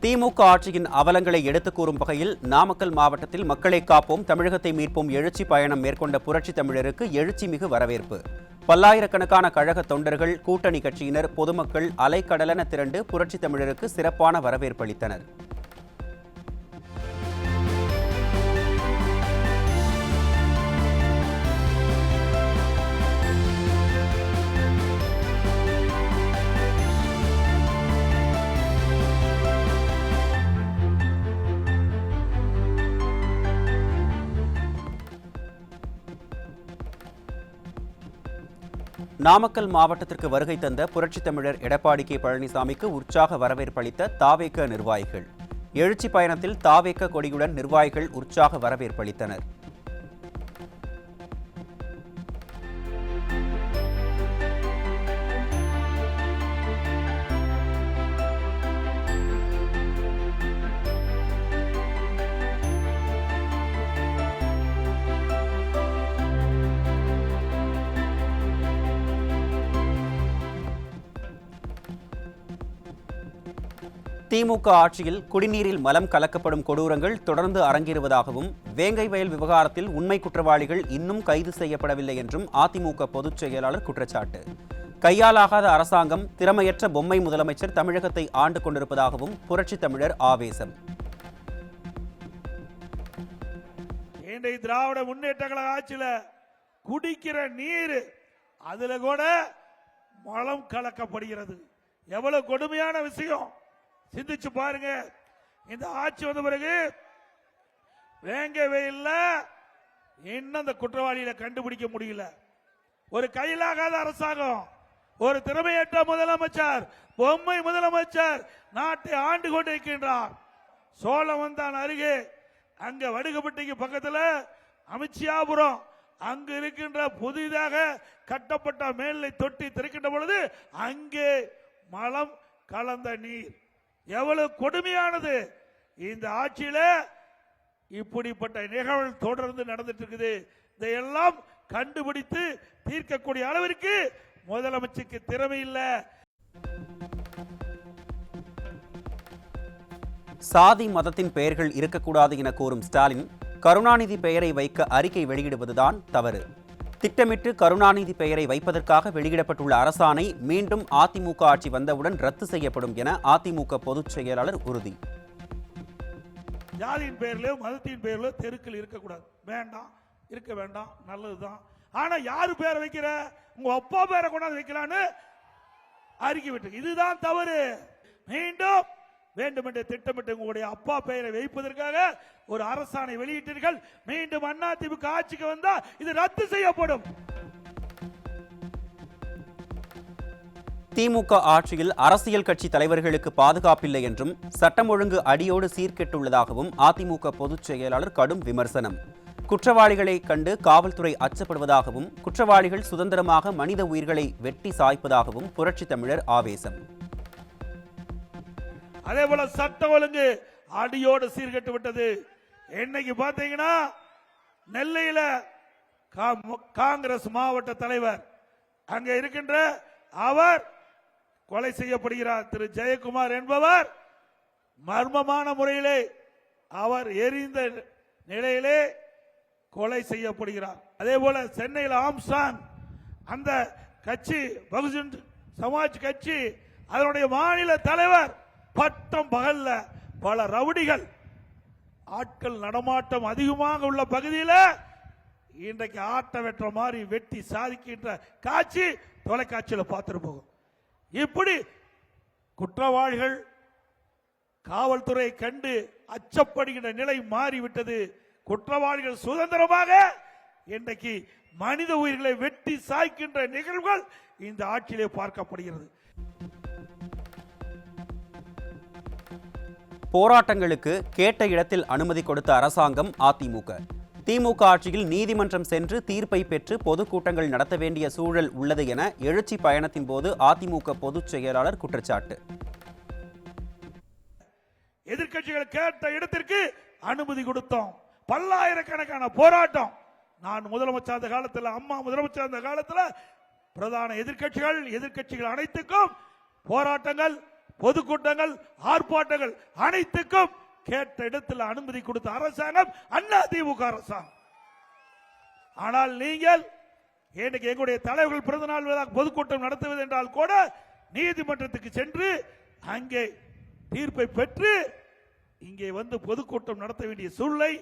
திமுக ஆட்சியின் அவலங்களை எடுத்துக் கூறும் வகையில் நாமக்கல் மாவட்டத்தில் மக்களை காப்போம் தமிழகத்தை மீட்போம் எழுச்சி பயணம் மேற்கொண்ட புரட்சி தமிழருக்கு எழுச்சி மிகு வரவேற்பு. பல்லாயிரக்கணக்கான கழக தொண்டர்கள், கூட்டணி கட்சியினர், பொதுமக்கள் அலைக்கடலென திரண்டு புரட்சி தமிழருக்கு சிறப்பான வரவேற்பு அளித்தனர். நாமக்கல் மாவட்டத்திற்கு வருகை தந்த புரட்சித் தமிழர் எடப்பாடி கே பழனிசாமிக்கு உற்சாக வரவேற்பு அளித்த தாவேக நிர்வாகிகள். எழுச்சி பயணத்தில் தாவேக கொடியுடன் நிர்வாகிகள் உற்சாக வரவேற்பு அளித்தனர். திமுக ஆட்சியில் குடிநீரில் மலம் கலக்கப்படும் கொடூரங்கள் தொடர்ந்து அரங்கேறுவதாகவும், வேங்கை வயல் விவகாரத்தில் உண்மை குற்றவாளிகள் இன்னும் கைது செய்யப்படவில்லை என்றும் அதிமுக பொதுச் செயலாளர் குற்றச்சாட்டு. கையாலாகாத அரசாங்கம், திறமையற்ற பொம்மை முதலமைச்சர் தமிழகத்தை ஆண்டு கொண்டிருப்பதாகவும் புரட்சி தமிழர் ஆவேசம். திராவிட முன்னேற்ற கழக ஆட்சியில குடிக்கிற நீர் அதுல கூட மலம் கலக்கப்படுகிறது. எவ்வளவு கொடுமையான விஷயம் சிந்திச்சு பாருங்க. இந்த ஆட்சி வந்த பிறகு வேங்கை வயல்ல இன்னும் அந்த குற்றவாளிகளை கண்டுபிடிக்க முடியல. ஒரு கையிலாகாத அரசாங்கம், ஒரு திறமையற்ற முதலமைச்சர், பொம்மை முதலமைச்சர் நாட்டை ஆண்டு கொண்டிருக்கின்றார். சோழவந்தான் அருகே அங்க வடுகப்பட்டிக்கு பக்கத்துல அமைச்சியாபுரம் அங்கு இருக்கின்ற புதிதாக கட்டப்பட்ட மேல்நிலை தொட்டி திறக்கின்ற பொழுது அங்கே மலம் கலந்த நீர் எவ்வளவு கொடுமையானது. இந்த ஆட்சியில இப்படிப்பட்ட நிகழ்வு தொடர்ந்து நடந்துட்டு இருக்குது. இதையெல்லாம் கண்டுபிடித்து தீர்க்கக்கூடிய அளவிற்கு முதலமைச்சருக்கு திறமை இல்லை. சாதி மதத்தின் பெயர்கள் இருக்கக்கூடாது என கோரும் ஸ்டாலின், கருணாநிதி பெயரை வைக்க அறிக்கை வெளியிடுவதுதான் தவறு. திட்டமிட்டு கருணாநிதி பெயரை வைப்பதற்காக வெளியிடப்பட்டுள்ள அரசாணை மீண்டும் அதிமுக ஆட்சி வந்தவுடன் ரத்து செய்யப்படும் என அதிமுக பொதுச் செயலாளர் உறுதி. ஜாதியின் பெயரிலோ மதத்தின் பெயரிலோ தெருக்கள் இருக்கக்கூடாது, வேண்டாம், இருக்க வேண்டாம், நல்லதுதான். ஆனா யாரு பேரை வைக்கிற, உங்க அப்பா பேரை கொண்டாந்து வைக்கலான்னு அறிக்கை விட்டு, இதுதான் தவறு. மீண்டும் வேண்டுமென்று திட்டமிட்டு உங்களுடைய அப்பா பெயரை வைப்பதற்காக ஒரு அரசாணை வெளியிட்டீர்கள். மீண்டும் அதிமுக ஆட்சிக்கு வந்தா இது ரத்து செய்யப்படும். திமுக ஆட்சியில் அரசியல் கட்சி தலைவர்களுக்கு பாதுகாப்பில்லை என்றும், சட்டம் ஒழுங்கு அடியோடு சீர்கெட்டுள்ளதாகவும் அதிமுக பொதுச் செயலாளர் கடும் விமர்சனம். குற்றவாளிகளை கண்டு காவல்துறை அச்சப்படுவதாகவும், குற்றவாளிகள் சுதந்திரமாக மனித உயிர்களை வெட்டி சாய்ப்பதாகவும் புரட்சி தமிழர் ஆவேசம். அதே போல சட்ட ஒழுங்கு அடியோடு சீர்கெட்டு விட்டது. இன்னைக்கு பாத்தீங்கன்னா நெல்லையில காங்கிரஸ் மாவட்ட தலைவர் அங்க இருக்கின்ற அவர் கொலை செய்யப்படுகிறார். திரு ஜெயக்குமார் என்பவர் மர்மமான முறையிலே அவர் எரிந்த நிலையிலே கொலை செய்யப்படுகிறார். அதே போல சென்னையில் ஆம்ஸ்டாங் அந்த கட்சி பகுஜன் சமாஜ் கட்சி அதனுடைய மாநில தலைவர் பட்டம் பகல்ல பல ரவுடிகள் ஆட்கள் நடமாட்டம் அதிகமாக உள்ள பகுதியில் இன்றைக்கு ஆட்ட வெற்ற மாதிரி வெட்டி சாதிக்கின்ற காட்சி தொலைக்காட்சியில் பார்த்துட்டு போகும். இப்படி குற்றவாளிகள் காவல்துறை கண்டு அச்சப்படுகின்ற நிலை மாறிவிட்டது. குற்றவாளிகள் சுதந்திரமாக இன்றைக்கு மனித உயிர்களை வெட்டி சாய்க்கின்ற நிகழ்வுகள் இந்த ஆட்சியிலே பார்க்கப்படுகிறது. போராட்டங்களுக்கு கேட்ட இடத்தில் அனுமதி கொடுத்த அரசாங்கம் அதிமுக. திமுக ஆட்சியில் நீதிமன்றம் சென்று தீர்ப்பை பெற்று பொதுக்கூட்டங்கள் நடத்த வேண்டிய சூழல் உள்ளது என எழுச்சி பயணத்தின் போது அதிமுக பொதுச் செயலாளர் குற்றச்சாட்டு. எதிர்க்கட்சிகள் கேட்ட இடத்திற்கு அனுமதி கொடுத்தோம். பல்லாயிரக்கணக்கான போராட்டம். நான் முதலமைச்சர் அந்த காலத்தில், அம்மா முதலமைச்சர் அந்த காலத்தில் பிரதான எதிர்க்கட்சிகள் அனைத்துக்கும் போராட்டங்கள் பொதுக்கூட்டங்கள், ஆர்ப்பாட்டங்கள் அனைத்துக்கும் கேட்ட இடத்தில் அனுமதி கொடுத்த அரசாங்கம் அதிமுக அரசாங்கம். ஆனால் நீங்கள் இன்னைக்கு எங்களுடைய தலைவர்கள் பிறந்தநாள் விழா பொதுக்கூட்டம் நடத்துவது என்றால் கூட நீதிமன்றத்துக்கு சென்று அங்கே தீர்ப்பை பெற்று இங்கே வந்து பொதுக்கூட்டம் நடத்த வேண்டிய சூழ்நிலை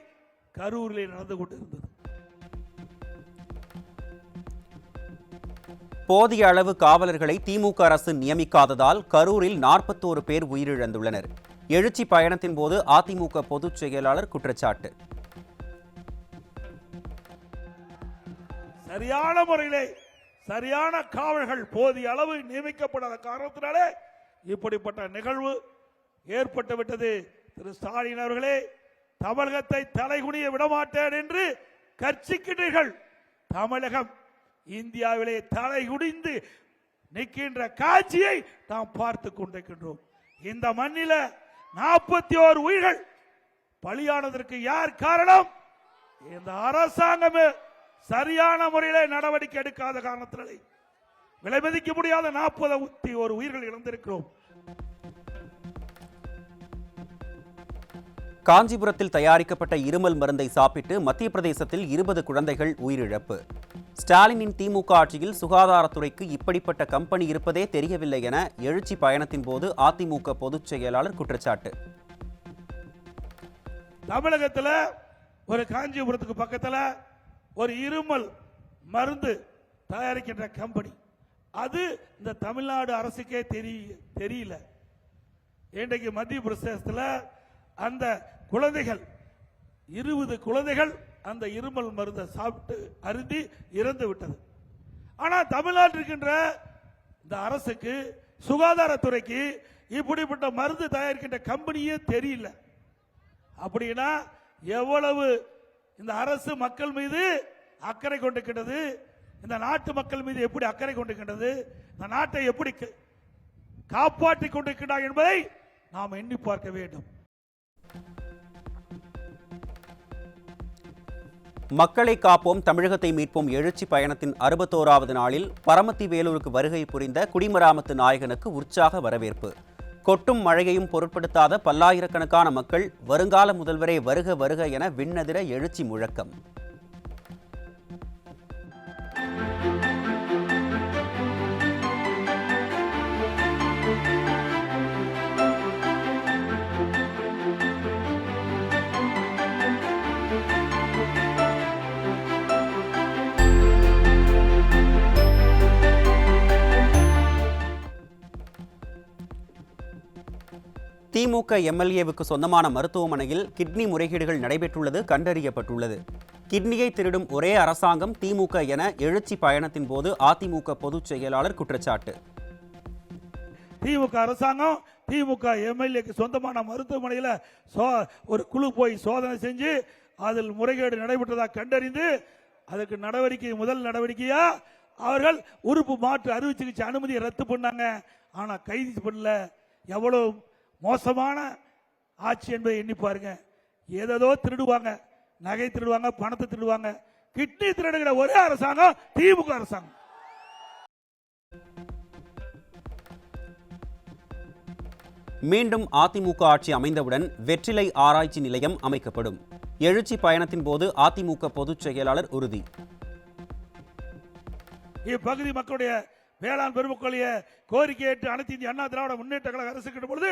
கரூரிலே நடந்து கொண்டிருந்தது. போதிய அளவு காவலர்களை திமுக அரசு நியமிக்காததால் கரூரில் 41 பேர் உயிரிழந்துள்ளனர். எழுச்சி பயணத்தின் போது அதிமுக பொதுச் செயலாளர் குற்றச்சாட்டு. சரியான முறையிலே சரியான காவலர்கள் போதிய அளவு நியமிக்கப்படாத காரணத்தினாலே இப்படிப்பட்ட நிகழ்வு ஏற்பட்டு விட்டது. திரு ஸ்டாலின் அவர்களே, தமிழகத்தை தலைகுனிய விடமாட்டேன் என்று கர்ச்சிக்கிறீர்கள். தமிழகம் இந்தியாவிலே தலைகுனிந்து நிற்கின்ற காட்சியை நாம் பார்த்து கொண்டிருக்கின்றோம். இந்த மண்ணில 41 உயிர்கள் பலியானதற்கு யார் காரணம்? இந்த அரசாங்கமே சரியான முறையில் நடவடிக்கை எடுக்காத காரணத்தினாலே விலை மதிக்க முடியாத 41 உயிர்கள் இழந்திருக்கிறோம். காஞ்சிபுரத்தில் தயாரிக்கப்பட்ட இருமல் மருந்தை சாப்பிட்டு மத்திய பிரதேசத்தில் 20 குழந்தைகள் உயிரிழப்பு. ஸ்டாலினின் திமுக ஆட்சியில் சுகாதாரத்துறைக்கு இப்படிப்பட்ட கம்பெனி இருப்பதே தெரியவில்லை என எழுச்சி பயணத்தின் போது அதிமுக பொதுச் செயலாளர் குற்றச்சாட்டு. தமிழகத்தில் ஒரு காஞ்சிபுரத்துக்கு பக்கத்தில் ஒரு இருமல் மருந்து தயாரிக்கின்ற கம்பெனி, அது இந்த தமிழ்நாடு அரசுக்கே தெரியல. இன்றைக்கு மத்திய பிரதேசத்தில் அந்த குழந்தைகள் 20 குழந்தைகள் அந்த இருமல் மருந்தை சாப்பிட்டு அருந்தி இறந்து விட்டது. ஆனால் தமிழ்நாட்டில் இருக்கின்ற இந்த அரசுக்கு, சுகாதாரத்துறைக்கு இப்படிப்பட்ட மருந்து தயாரிக்கின்ற கம்பெனியே தெரியல. அப்படின்னா எவ்வளவு இந்த அரசு மக்கள் மீது அக்கறை கொண்டிருக்கின்றது, இந்த நாட்டு மக்கள் மீது எப்படி அக்கறை கொண்டிருக்கின்றது, இந்த நாட்டை எப்படி காப்பாற்றிக் கொண்டிருக்கிறார் என்பதை நாம் எண்ணி பார்க்க வேண்டும். மக்களை காப்போம் தமிழகத்தை மீட்போம் எழுச்சி பயணத்தின் 61வது நாளில் பரமத்தி வேலூருக்கு வருகை புரிந்த குடிமராமத்து நாயகனுக்கு உற்சாக வரவேற்பு. கொட்டும் மழையையும் பொருட்படுத்தாத பல்லாயிரக்கணக்கான மக்கள் வருங்கால முதல்வரே வருக வருக என விண்ணதிர எழுச்சி முழக்கம். திமுக எம்எல்ஏவுக்கு சொந்தமான மருத்துவமனையில் கிட்னி முறைகேடுகள் நடைபெற்றுள்ளது கண்டறியப்பட்டுள்ளது. கிட்னியை திருடும் ஒரே அரசாங்கம் திமுக என எழுச்சி பயணத்தின் போது அதிமுக பொதுச் செயலாளர் குற்றச்சாட்டு. திமுக அரசாங்கம் திமுக எம்எல்ஏக்கு சொந்தமான மருத்துவமனையில் ஒரு குழு போய் சோதனை செஞ்சு அதில் முறைகேடு நடைபெற்றதாக கண்டறிந்து அதற்கு நடவடிக்கை, முதல் நடவடிக்கையா அவர்கள் உறுப்பு மாற்று அறுவை சிகிச்சை அனுமதியை ரத்து பண்ணாங்க. ஆனா கைது பண்ணல. எவ்வளவு மோசமான ஆட்சி என்பதை எண்ணி பாருங்க. ஏதோ திருடுவாங்க, நகை திருடுவாங்க, பணத்தை திருடுவாங்க. கிட்னி திருடுகிற ஒரே அரசாங்கம் திமுக அரசாங்கம். மீண்டும் அதிமுக ஆட்சி அமைந்தவுடன் வெற்றிலை ஆராய்ச்சி நிலையம் அமைக்கப்படும். எழுச்சி பயணத்தின் போது அதிமுக பொதுச் செயலாளர் உறுதி. இப்பகுதி மக்களுடைய வேளாண் பெருமக்களுடைய கோரிக்கை ஏற்று அனைத்து இந்திய அண்ணா திராவிட முன்னேற்ற கழக அரசு கிட்ட பொழுது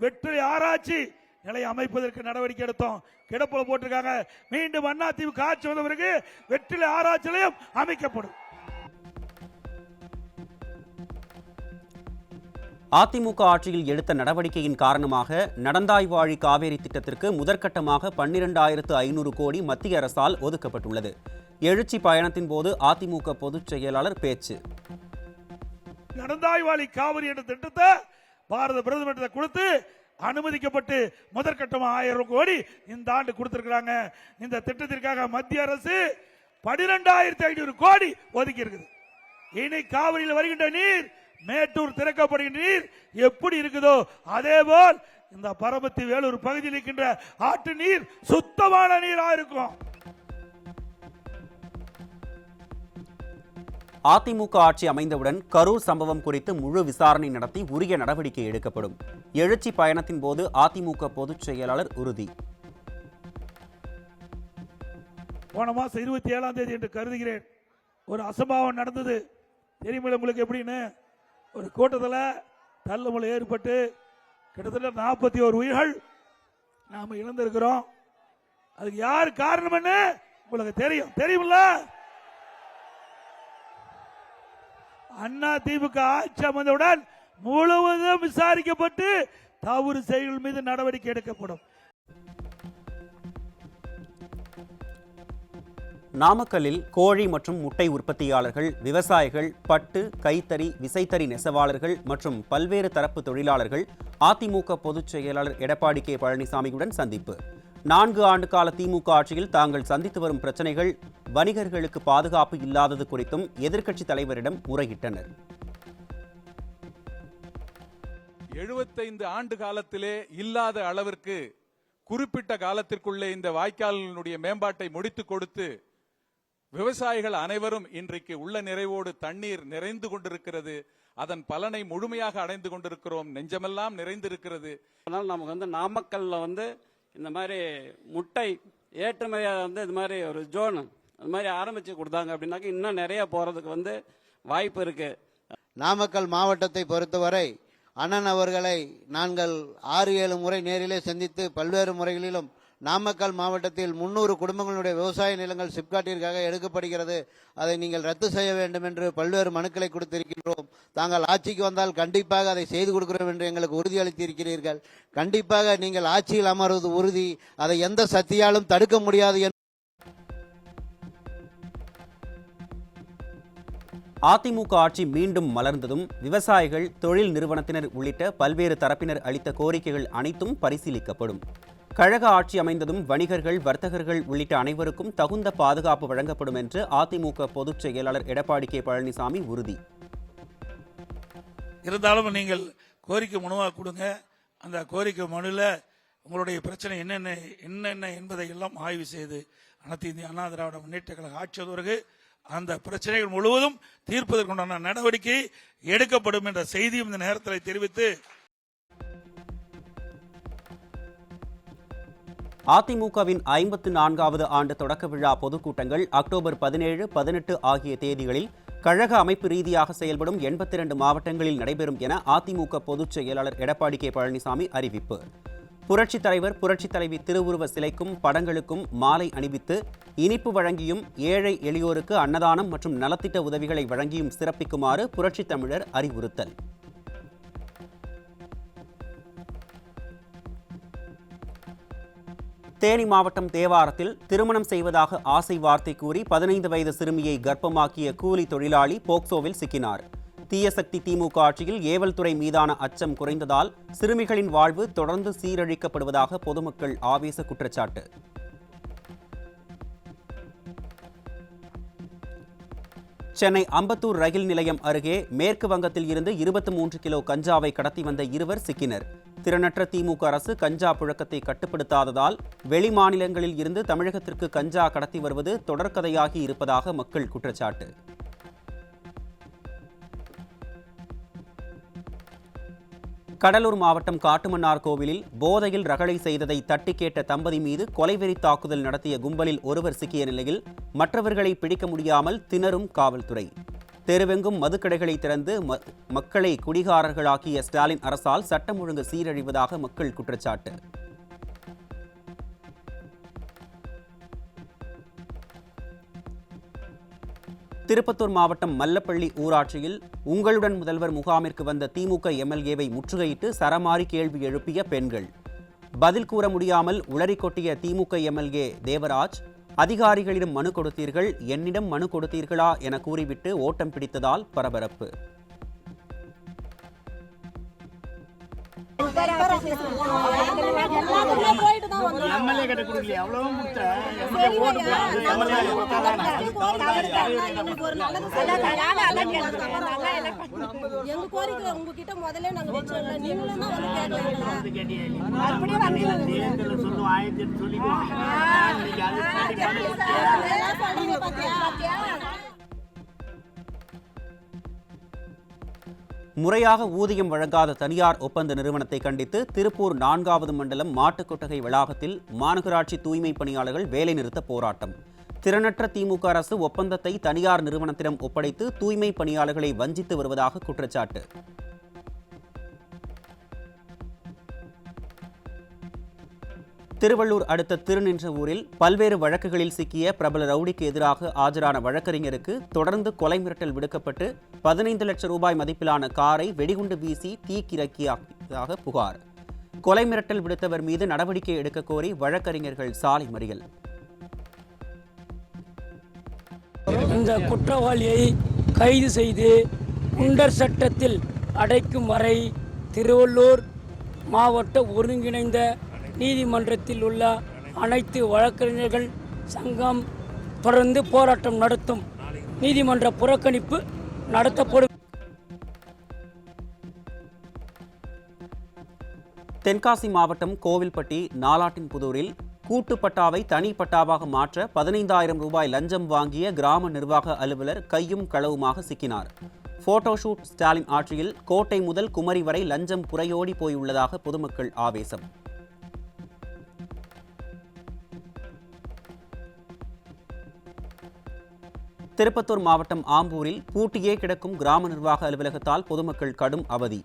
வெற்றி ஆராய்ச்சி நிலையம் அமைப்பதற்கு நடவடிக்கை எடுத்தோம். கிடப்புல போட்டிருக்காங்க. மீண்டும் அதிமுக ஆட்சி வந்த பிறகு வெற்றிலை ஆராய்ச்சி நிலையம் அமைக்கப்படும். அதிமுக ஆட்சியில் எடுத்த நடவடிக்கையின் காரணமாக நடந்தாய்வாழி காவேரி திட்டத்திற்கு முதற்கட்டமாக 12,500 கோடி மத்திய அரசால் ஒதுக்கப்பட்டுள்ளது. எழுச்சி பயணத்தின் போது அதிமுக பொதுச் செயலாளர் பேச்சு. நடந்தாய்வாழி காவிரி என்ற திட்டத்தை பாரத பிரதமர் கொடுத்து அனுமதிக்கப்பட்டு முதற்கட்டமாக 1000 கோடி இந்த ஆண்டு கொடுத்திருக்கிறாங்க. இந்த திட்டத்திற்காக மத்திய அரசு 12,500 கோடி ஒதுக்கி இருக்குது. இனி காவிரியில் வருகின்ற நீர், மேட்டூர் திறக்கப்படுகின்ற நீர் எப்படி இருக்குதோ அதேபோல் இந்த பரமத்தி வேலூர் பகுதியில் இருக்கின்ற ஆற்று நீர் சுத்தமான நீராக இருக்கும். அதிமுக ஆட்சி அமைந்தவுடன் கரூர் சம்பவம் குறித்து முழு விசாரணை நடத்தி உரிய நடவடிக்கை எடுக்கப்படும். எழுச்சி பயணத்தின் போது அதிமுக பொதுச் செயலாளர் உறுதி. போன மாசம் 27ஆம் தேதி என்று கருதுகிறேன் ஒரு அசம்பாவம் நடந்தது. தெரியுமில்ல உங்களுக்கு எப்படின்னு? ஒரு கூட்டத்தில் தள்ளுமுறை ஏற்பட்டு கிட்டத்தட்ட 41 உயிர்கள் நாம இழந்திருக்கிறோம். அதுக்கு யார் காரணம்னு உங்களுக்கு தெரியுமில்ல? அண்ணா திமுக ஆட்சி அமைந்தவுடன் முழுவதும் விசாரிக்கப்பட்டு தவறு செயல்கள் மீது நடவடிக்கை எடுக்கப்படும். நாமக்கல்லில் கோழி மற்றும் முட்டை உற்பத்தியாளர்கள், விவசாயிகள், பட்டு, கைத்தறி, விசைத்தறி நெசவாளர்கள் மற்றும் பல்வேறு தரப்பு தொழிலாளர்கள் அதிமுக பொதுச் செயலாளர் எடப்பாடி கே பழனிசாமியுடன் சந்திப்பு. 4 ஆண்டு கால திமுக ஆட்சியில் தாங்கள் சந்தித்து வரும் பிரச்சனைகள், வணிகர்களுக்கு பாதுகாப்பு இல்லாதது குறித்தும் எதிர்க்கட்சி தலைவரிடம் முறையிட்டனர். 75 ஆண்டு காலத்திலே இல்லாத அளவிற்கு குறிப்பிட்ட காலத்திற்குள்ளே இந்த வாய்க்காலினுடைய மேம்பாட்டை முடித்து கொடுத்து விவசாயிகள் அனைவரும் இன்றைக்கு உள்ள நிறைவோடு தண்ணீர் நிறைந்து கொண்டிருக்கிறது. அதன் பலனை முழுமையாக அடைந்து கொண்டிருக்கிறோம். நெஞ்சமெல்லாம் நிறைந்திருக்கிறது. அதனால் நமக்கு நாமக்கல்ல இந்த மாதிரி முட்டை ஏற்றுமதியாக இது மாதிரி ஒரு ஜோன் அது மாதிரி ஆரம்பிச்சு கொடுத்தாங்க அப்படின்னாக்க இன்னும் நிறைய போறதுக்கு வாய்ப்பு இருக்கு. நாமக்கல் மாவட்டத்தை பொறுத்தவரை அண்ணன் அவர்களை நாங்கள் 6-7 முறை நேரிலே சந்தித்து பல்வேறு முறைகளிலும் நாமக்கல் மாவட்டத்தில் 300 குடும்பங்களுடைய விவசாய நிலங்கள் சிப்காட்டிற்காக எடுக்கப்படுகிறது, அதை நீங்கள் ரத்து செய்ய வேண்டும் என்று பல்வேறு மனுக்களை கொடுத்திருக்கின்றோம். தாங்கள் ஆட்சிக்கு வந்தால் கண்டிப்பாக அதை செய்து கொடுக்கிறோம் என்று எங்களுக்கு உறுதியளித்திருக்கிறீர்கள். கண்டிப்பாக நீங்கள் ஆட்சியில் அமர்வது உறுதி, அதை எந்த சக்தியாலும் தடுக்க முடியாது. அதிமுக ஆட்சி மீண்டும் மலர்ந்ததும் விவசாயிகள், தொழில் நிறுவனத்தினர் உள்ளிட்ட பல்வேறு தரப்பினர் அளித்த கோரிக்கைகள் அனைத்தும் பரிசீலிக்கப்படும். கழக ஆட்சி அமைந்ததும் வணிகர்கள், வர்த்தகர்கள் உள்ளிட்ட அனைவருக்கும் தகுந்த பாதுகாப்பு வழங்கப்படும் என்று அதிமுக பொதுச் செயலாளர் எடப்பாடி கே பழனிசாமி உறுதி. இருந்தாலும் நீங்கள் கோரிக்கை மனுவாக கொடுங்க. அந்த கோரிக்கை மனுவில் உங்களுடைய பிரச்சனை என்னென்ன என்பதை எல்லாம் ஆய்வு செய்து அனைத்து இந்திய அண்ணா திராவிட முன்னேற்ற கழக ஆட்சி பிறகு அந்த பிரச்சனைகள் முழுவதும் தீர்ப்பதற்குண்டான நடவடிக்கை எடுக்கப்படும் என்ற செய்தியும் இந்த நேரத்தில் தெரிவித்து, அதிமுகவின் 54வது ஆண்டு தொடக்க விழா பொதுக்கூட்டங்கள் அக்டோபர் 17, 18 ஆகிய தேதிகளில் கழக அமைப்பு ரீதியாக செயல்படும் 82 மாவட்டங்களில் நடைபெறும் என அதிமுக பொதுச் செயலாளர் எடப்பாடி கே பழனிசாமி அறிவிப்பு. புரட்சித் தலைவர், புரட்சித் தலைவி திருவுருவ சிலைக்கும் படங்களுக்கும் மாலை அணிவித்து இனிப்பு வழங்கியும், ஏழை எளியோருக்கு அன்னதானம் மற்றும் நலத்திட்ட உதவிகளை வழங்கியும் சிறப்பிக்குமாறு புரட்சித் தமிழர் அறிவுறுத்தல். தேனி மாவட்டம் தேவாரத்தில் திருமணம் செய்வதாக ஆசை வார்த்தை கூறி 15 வயது சிறுமியை கர்ப்பமாக்கிய கூலி தொழிலாளி போக்சோவில் சிக்கினார். தீய சக்தி திமுக ஆட்சியில் ஏவல் துறை மீதான அச்சம் குறைந்ததால் சிறுமிகளின் வாழ்வு தொடர்ந்து சீரழிக்கப்படுவதாக பொதுமக்கள் ஆவேச குற்றச்சாட்டு. சென்னை அம்பத்தூர் ரயில் நிலையம் அருகே மேற்கு வங்கத்தில் இருந்து 23 கிலோ கஞ்சாவை கடத்தி வந்த இருவர் சிக்கினர். திறனற்ற திமுக அரசு கஞ்சா புழக்கத்தை கட்டுப்படுத்தாததால் வெளி மாநிலங்களில் இருந்து தமிழகத்திற்கு கஞ்சா கடத்தி வருவது தொடர்கதையாகி இருப்பதாக மக்கள் குற்றச்சாட்டு. கடலூர் மாவட்டம் காட்டுமன்னார் கோவிலில் போதையில் ரகளை செய்ததை தட்டி கேட்ட தம்பதி மீது கொலைவெறி தாக்குதல் நடத்திய கும்பலில் ஒருவர் சிக்கிய நிலையில் மற்றவர்களை பிடிக்க முடியாமல் திணறும் காவல்துறை. தெருவெங்கும் மதுக்கடைகளை திறந்து மக்களை குடிகாரர்களாக்கிய ஸ்டாலின் அரசால் சட்டம் ஒழுங்கு சீரழிவதாக மக்கள் குற்றச்சாட்டு. திருப்பத்தூர் மாவட்டம் மல்லப்பள்ளி ஊராட்சியில் உங்களுடன் முதல்வர் முகாமிற்கு வந்த திமுக எம்எல்ஏவை முற்றுகையிட்டு சரமாரி கேள்வி எழுப்பிய பெண்கள். பதில் கூற முடியாமல் உளறி கொட்டிய திமுக எம்எல்ஏ தேவராஜ், அதிகாரிகளிடம் மனு கொடுத்தீர்கள், என்னிடம் மனு கொடுத்தீர்களா என கூறிவிட்டு ஓட்டம் பிடித்ததால் பரபரப்பு. எங்க கோரிக்கை உங்ககிட்ட முதல்ல நாங்க வச்சோம்ல, நீங்களும் தான் வந்து கேட்கலாம். முறையாக ஊதியம் வழங்காத தனியார் ஒப்பந்த நிறுவனத்தை கண்டித்து திருப்பூர் 4வது மண்டலம் மாட்டுக்கொட்டகை வளாகத்தில் மாநகராட்சி தூய்மை பணியாளர்கள் வேலைநிறுத்த போராட்டம். திறனற்ற திமுக அரசு ஒப்பந்தத்தை தனியார் நிறுவனத்திடம் ஒப்படைத்து தூய்மை பணியாளர்களை வஞ்சித்து வருவதாக குற்றச்சாட்டு. திருவள்ளூர் அடுத்த திருநின்றவூரில் பல்வேறு வழக்குகளில் சிக்கிய பிரபல ரவுடிக்கு எதிராக ஆஜரான வழக்கறிஞருக்கு தொடர்ந்து கொலை மிரட்டல் விடுக்கப்பட்டு 15 லட்சம் ரூபாய் மதிப்பிலான காரை வெடிகுண்டு வீசி தீக்கிரக்கியதாக புகார். கொலை மிரட்டல் விடுத்தவர் மீது நடவடிக்கை எடுக்க கோரி வழக்கறிஞர்கள் சாலை மறியல். இந்த குற்றவாளியை கைது செய்து குண்டர் சட்டத்தில் அடைக்கும் வரை திருவள்ளூர் மாவட்ட ஒருங்கிணைந்த நீதிமன்றத்தில் உள்ள அனைத்து வழக்கறிஞர்கள் சங்கம் தொடர்ந்து போராட்டம் நடத்தும். நீதிமன்ற புறக்கணிப்பு நடத்தப்படும். தென்காசி மாவட்டம் கோவில்பட்டி நாலாட்டின்புதூரில் கூட்டுப்பட்டாவை தனி பட்டாவாக மாற்ற 15,000 ரூபாய் லஞ்சம் வாங்கிய கிராம நிர்வாக அலுவலர் கையும் களவுமாக சிக்கினார். போட்டோஷூட் ஸ்டாலின் ஆட்சியில் கோட்டை முதல் குமரி வரை லஞ்சம் புரையோடி போயுள்ளதாக பொதுமக்கள் ஆவேசம். திருப்பத்தூர் மாவட்டம் ஆம்பூரில் பூட்டியே கிடக்கும் கிராம நிர்வாக அலுவலகத்தால் பொதுமக்கள் கடும் அவதி.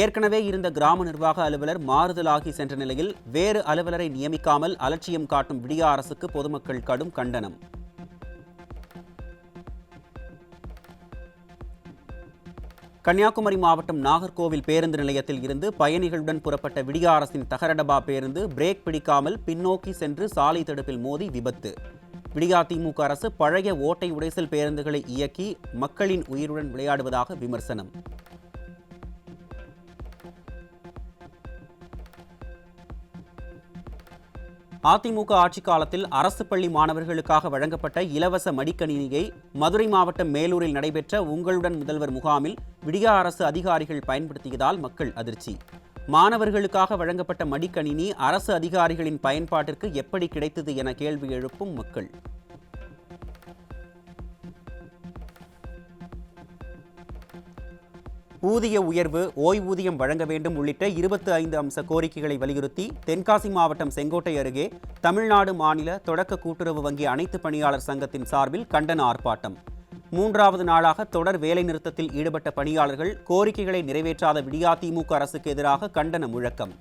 ஏற்கனவே இருந்த கிராம நிர்வாக அலுவலர் மாறுதலாகி சென்ற நிலையில் வேறு அலுவலரை நியமிக்காமல் அலட்சியம் காட்டும் விடிய அரசுக்கு பொதுமக்கள் கடும் கண்டனம். கன்னியாகுமரி மாவட்டம் நாகர்கோவில் பேருந்து நிலையத்தில் இருந்து பயணிகளுடன் புறப்பட்ட விடிய அரசின் தகரடபா பேருந்து பிரேக் பிடிக்காமல் பின்னோக்கி சென்று சாலை தடுப்பில் மோதி விபத்து. விடியா திமுக அரசு பழைய ஓட்டை உடைசல் பேருந்துகளை இயக்கி மக்களின் உயிருடன் விளையாடுவதாக விமர்சனம். அதிமுக ஆட்சிக் காலத்தில் அரசு பள்ளி மாணவர்களுக்காக வழங்கப்பட்ட இலவச மடிக்கணினியை மதுரை மாவட்டம் மேலூரில் நடைபெற்ற உங்களுடன் முதல்வர் முகாமில் விடியா அரசு அதிகாரிகள் பயன்படுத்தியதால் மக்கள் அதிர்ச்சி. மாணவர்களுக்காக வழங்கப்பட்ட மடிக்கணினி அரசு அதிகாரிகளின் பயன்பாட்டிற்கு எப்படி கிடைத்தது என கேள்வி எழுப்பும் மக்கள். ஊதிய உயர்வு, ஓய்வூதியம் வழங்க வேண்டும் உள்ளிட்ட 25 அம்ச கோரிக்கைகளை வலியுறுத்தி தென்காசி மாவட்டம் செங்கோட்டை அருகே தமிழ்நாடு மாநில தொடக்க கூட்டுறவு வங்கி அனைத்து பணியாளர் சங்கத்தின் சார்பில் கண்டன ஆர்ப்பாட்டம். 3வது நாளாக தொடர் வேலைநிறுத்தத்தில் ஈடுபட்ட பணியாளர்கள் கோரிக்கைகளை நிறைவேற்றாத விடியா திமுக அரசுக்கு எதிராக கண்டன முழக்கம்.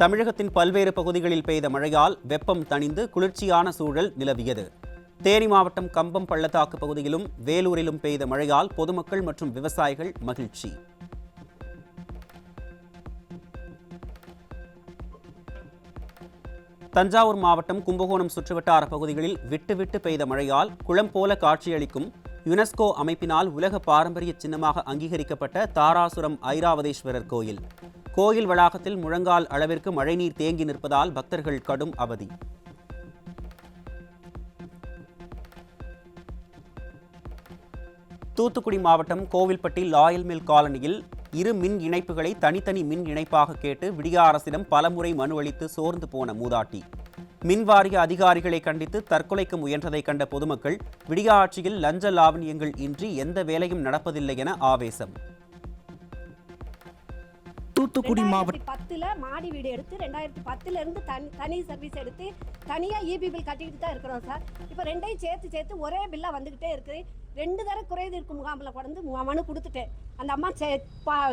தமிழகத்தின் பல்வேறு பகுதிகளில் பெய்த மழையால் வெப்பம் தணிந்து குளிர்ச்சியான சூழல் நிலவியது. தேனி மாவட்டம் கம்பம் பள்ளத்தாக்கு பகுதியிலும் வேலூரிலும் பெய்த மழையால் பொதுமக்கள் மற்றும் விவசாயிகள் மகிழ்ச்சி. தஞ்சாவூர் மாவட்டம் கும்பகோணம் சுற்றுவட்டார பகுதிகளில் விட்டு பெய்த மழையால் குளம் போல காட்சியளிக்கும் யுனெஸ்கோ அமைப்பினால் உலக பாரம்பரிய சின்னமாக அங்கீகரிக்கப்பட்ட தாராசுரம் ஐராவதேஸ்வரர் கோயில். கோயில் வளாகத்தில் முழங்கால் அளவிற்கு மழைநீர் தேங்கி நிற்பதால் பக்தர்கள் கடும் அவதி. தூத்துக்குடி மாவட்டம் கோவில்பட்டி லாயல் மில் காலனியில் 2 மின் இணைப்புகளை தனித்தனி மின் இணைப்பாக கேட்டு விடியா அரசிடம் பலமுறை மனு அளித்து சோர்ந்து போன மூதாட்டி. மின்வாரிய அதிகாரிகளை கண்டித்து தற்கொலைக்கு முயன்றதை கண்ட பொதுமக்கள் விடியா ஆட்சியில் லஞ்ச லாவணியங்கள் இன்றி எந்த வேலையும் நடப்பதில்லை என ஆவேசம். தூத்துக்குடி மாவட்டம் 2010ல மாடி வீடு எடுத்து 2010ல இருந்து தனி சர்வீஸ் எடுத்து தனியா இபி பில் கட்டிக்கிட்டு தான் இருக்கிறோம் சார். இப்போ ரெண்டையும் சேர்த்து ஒரே பில்லா வந்துகிட்டே இருக்கு. 2 தடவை குறைது இருக்கு முகாமில் கொண்டு மனு கொடுத்துட்டேன். அந்த அம்மா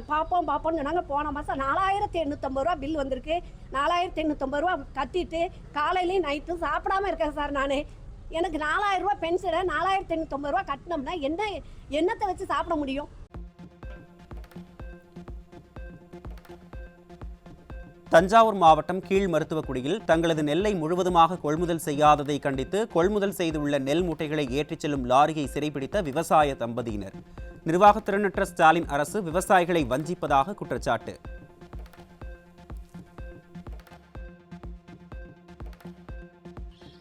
பார்ப்போம்னு சொன்னாங்க. போன மாதம் 4,850 ரூபா பில் வந்திருக்கு. 4,850 ரூபா கட்டிட்டு காலையிலையும் நைட்டும் சாப்பிடாம இருக்கேன் சார். நான் எனக்கு 4,000 ரூபா பென்ஷனை 4,850 ரூபா கட்டினோம்னா என்னத்தை வச்சு சாப்பிட முடியும்? தஞ்சாவூர் மாவட்டம் கீழ் மருத்துவக்குடியில் தங்களது நெல்லை முழுவதுமாக கொள்முதல் செய்யாததை கண்டித்து கொள்முதல் செய்துள்ள நெல் மூட்டைகளை ஏற்றிச் செல்லும் லாரியை சிறைபிடித்த விவசாய தம்பதியினர். நிர்வாகத்திறனற்ற ஸ்டாலின் அரசு விவசாயிகளை வஞ்சிப்பதாக குற்றச்சாட்டு.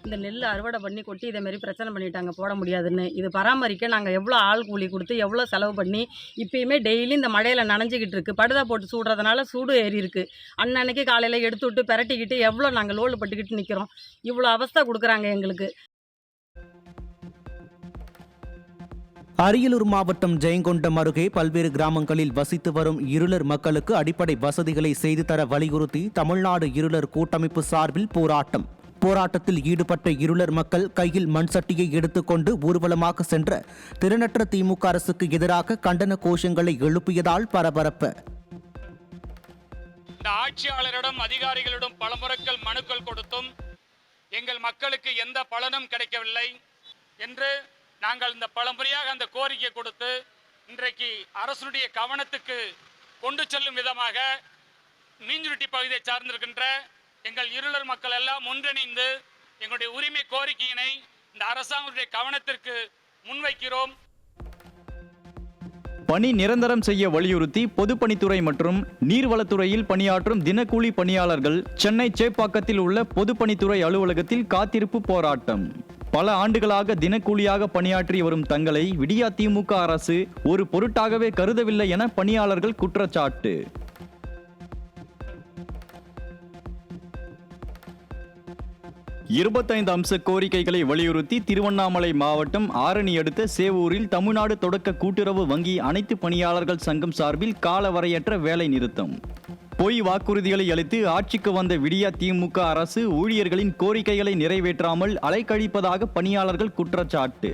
இந்த நெல் அறுவடை பண்ணி கொட்டி இதே மாதிரி பிரச்சனை பண்ணிட்டாங்க, போட முடியாதுன்னு. இது பராமரிக்க நாங்கள் எவ்வளோ ஆள் கூலி கொடுத்து எவ்வளோ செலவு பண்ணி இப்பயுமே டெய்லி இந்த மழையில் நனைஞ்சிக்கிட்டு இருக்கு. படுதா போட்டு சூடுறதுனால சூடு ஏறி இருக்கு. அன்னன்னைக்கு காலையில் எடுத்து விட்டு பிரட்டிக்கிட்டு எவ்வளோ நாங்கள் லோடு பட்டுக்கிட்டு நிற்கிறோம். இவ்வளோ அவஸ்தை கொடுக்குறாங்க எங்களுக்கு. அரியலூர் மாவட்டம் ஜெயங்கொண்டம் அருகே பல்வேறு கிராமங்களில் வசித்து வரும் இருளர் மக்களுக்கு அடிப்படை வசதிகளை செய்து தர வலியுறுத்தி தமிழ்நாடு இருளர் கூட்டமைப்பு சார்பில் போராட்டத்தில் ஈடுபட்ட இருளர் மக்கள் கையில் மண் சட்டியை எடுத்துக்கொண்டு ஊர்வலமாக சென்ற திறனற்ற திமுக அரசுக்கு எதிராக கண்டன கோஷங்களை எழுப்பியதால் பரபரப்பு. இந்த ஆட்சியாளரிடம் அதிகாரிகளிடம் பலமுறைகள் மனுக்கள் கொடுத்தும் எங்கள் மக்களுக்கு எந்த பலனும் கிடைக்கவில்லை என்று நாங்கள் இந்த பலமுறையாக அந்த கோரிக்கை கொடுத்து இன்றைக்கு அரசுடைய கவனத்துக்கு கொண்டு செல்லும் விதமாக மீஞ்சுருட்டி பகுதியை சார்ந்திருக்கின்ற எங்கள் இருளர் மக்கள் எல்லாம் ஒன்றிணைந்து எங்களுடைய உரிமை கோரிக்கையினை இந்த அரசாங்கத்துடைய கவனத்திற்கு முன்வைக்கிறோம். பணி நிரந்தரம் செய்ய வலியுறுத்தி பொதுப்பணித்துறை மற்றும் நீர்வளத்துறையில் பணியாற்றும் தினக்கூலி பணியாளர்கள் சென்னை சேப்பாக்கத்தில் உள்ள பொதுப்பணித்துறை அலுவலகத்தில் காத்திருப்பு போராட்டம். பல ஆண்டுகளாக தினக்கூலியாக பணியாற்றி வரும் தங்களை விடியா திமுக அரசு ஒரு பொருட்டாகவே கருதவில்லை என பணியாளர்கள் குற்றச்சாட்டு. இருபத்தைந்து அம்ச கோரிக்கைகளை வலியுறுத்தி திருவண்ணாமலை மாவட்டம் ஆரணி அடுத்த சேவூரில் தமிழ்நாடு தொடக்க கூட்டுறவு வங்கி அனைத்து பணியாளர்கள் சங்கம் சார்பில் காலவரையற்ற வேலை நிறுத்தம். பொய் வாக்குறுதிகளை அளித்து ஆட்சிக்கு வந்த விடியா திமுக அரசு ஊழியர்களின் கோரிக்கைகளை நிறைவேற்றாமல் அலைக்கழிப்பதாக பணியாளர்கள் குற்றச்சாட்டு.